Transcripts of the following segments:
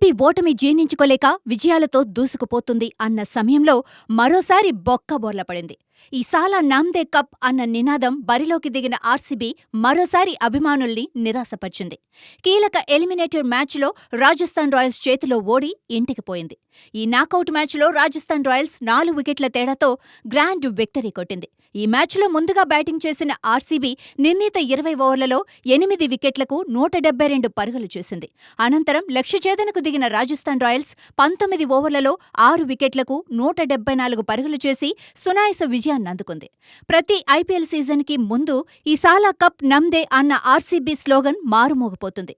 RCB ఓటమి జీర్ణించుకోలేక విజయాలతో దూసుకుపోతుంది అన్న సమయంలో మరోసారి బొక్కబోర్ల పడింది. ఈ సాలా నామ్దే కప్ అన్న నినాదం బరిలోకి దిగిన ఆర్సీబీ మరోసారి అభిమానుల్ని నిరాశపరిచింది. కీలక ఎలిమినేటర్ మ్యాచ్లో రాజస్థాన్ రాయల్స్ చేతిలో ఓడి ఇంటికి పోయింది. ఈ నాకౌట్ మ్యాచ్లో రాజస్థాన్ రాయల్స్ 4 వికెట్ల తేడాతో గ్రాండ్ విక్టరీ కొట్టింది. ఈ మ్యాచ్లో ముందుగా బ్యాటింగ్ చేసిన ఆర్సీబీ నిర్ణీత 20 ఓవర్లలో 8 వికెట్లకు 172 పరుగులు చేసింది. అనంతరం లక్ష్యఛేదనకు దిగిన రాజస్థాన్ రాయల్స్ 19 ఓవర్లలో 6 వికెట్లకు 174 పరుగులు చేసి సునాయాస విజయాన్నందుకుంది. ప్రతి ఐపీఎల్ సీజన్కి ముందు ఈ సాలా కప్ నమ్దే అన్న ఆర్సీబీ స్లోగన్ మారుమోగిపోతుంది.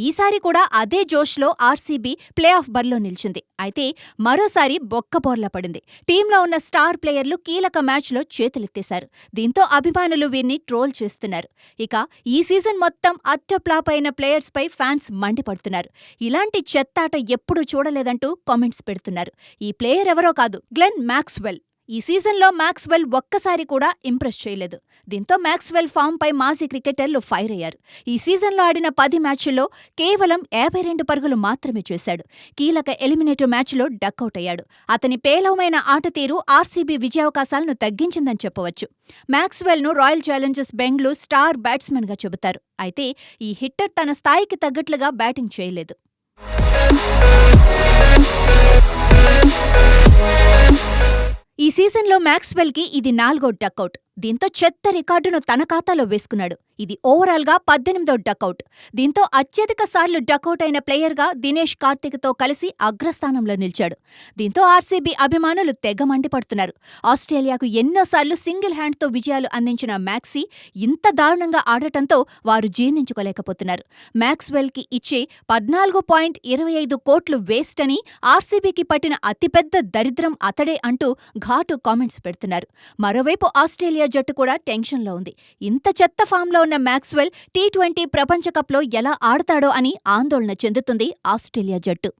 ఈసారి కూడా అదే జోష్లో ఆర్సీబీ ప్లే ఆఫ్ బరిలో నిలిచింది. అయితే మరోసారి బొక్కబోర్ల పడింది. టీంలో ఉన్న స్టార్ ప్లేయర్లు కీలక మ్యాచ్లో చేతులెత్తేశారు. దీంతో అభిమానులు వీరిని ట్రోల్ చేస్తున్నారు. ఇక ఈ సీజన్ మొత్తం అట్టప్లాప్ అయిన ప్లేయర్స్పై ఫ్యాన్స్ మండిపడుతున్నారు. ఇలాంటి చెత్తాట ఎప్పుడూ చూడలేదంటూ కామెంట్స్ పెడుతున్నారు. ఈ ప్లేయర్ ఎవరో కాదు, గ్లెన్ మ్యాక్స్వెల్. ఈ సీజన్లో మ్యాక్స్వెల్ ఒక్కసారి కూడా ఇంప్రెస్ చేయలేదు. దీంతో మ్యాక్స్వెల్ ఫామ్పై మాజీ క్రికెటర్లు ఫైర్ అయ్యారు. ఈ సీజన్లో ఆడిన 10 మ్యాచ్ల్లో కేవలం 52 పరుగులు మాత్రమే చేశాడు. కీలక ఎలిమినేటర్ మ్యాచ్లో డకౌట్ అయ్యాడు. అతని పేలవమైన ఆట తీరు ఆర్సీబీ విజయావకాశాలను తగ్గించిందని చెప్పవచ్చు. మ్యాక్స్వెల్ను రాయల్ ఛాలెంజర్స్ బెంగళూరు స్టార్ బ్యాట్స్మెన్గా చెబుతారు. అయితే ఈ హిట్టర్ తన స్థాయికి తగ్గట్లుగా బ్యాటింగ్ చేయలేదు. ఈ సీజన్లో మ్యాక్స్వెల్కి ఇది 4వ డకౌట్. దీంతో చెత్త రికార్డును తన ఖాతాలో వేసుకున్నాడు. ఇది ఓవరాల్గా 18వ డకౌట్. దీంతో అత్యధిక సార్లు డకౌట్ అయిన ప్లేయర్గా దినేష్ కార్తిక్తో కలిసి అగ్రస్థానంలో నిలిచాడు. దీంతో ఆర్సీబీ అభిమానులు తెగ మండిపడుతున్నారు. ఆస్ట్రేలియాకు ఎన్నోసార్లు సింగిల్ హ్యాండ్తో విజయాలు అందించిన మ్యాక్సీ ఇంత దారుణంగా ఆడటంతో వారు జీర్ణించుకోలేకపోతున్నారు. మ్యాక్స్వెల్కి ఇచ్చే 14.25 కోట్లు వేస్ట్ అని, ఆర్సీబీకి పట్టిన అతిపెద్ద దరిద్రం అతడే అంటూ ఘాటు కామెంట్స్ పెడుతున్నారు. మరోవైపు ఆస్ట్రేలియా జట్టు కూడా టెన్షన్లో ఉంది. ఇంత చెత్త ఫామ్లో ఉన్న మ్యాక్స్వెల్ టీ20 ప్రపంచకప్లో ఎలా ఆడతాడో అని ఆందోళన చెందుతుంది ఆస్ట్రేలియా జట్టు.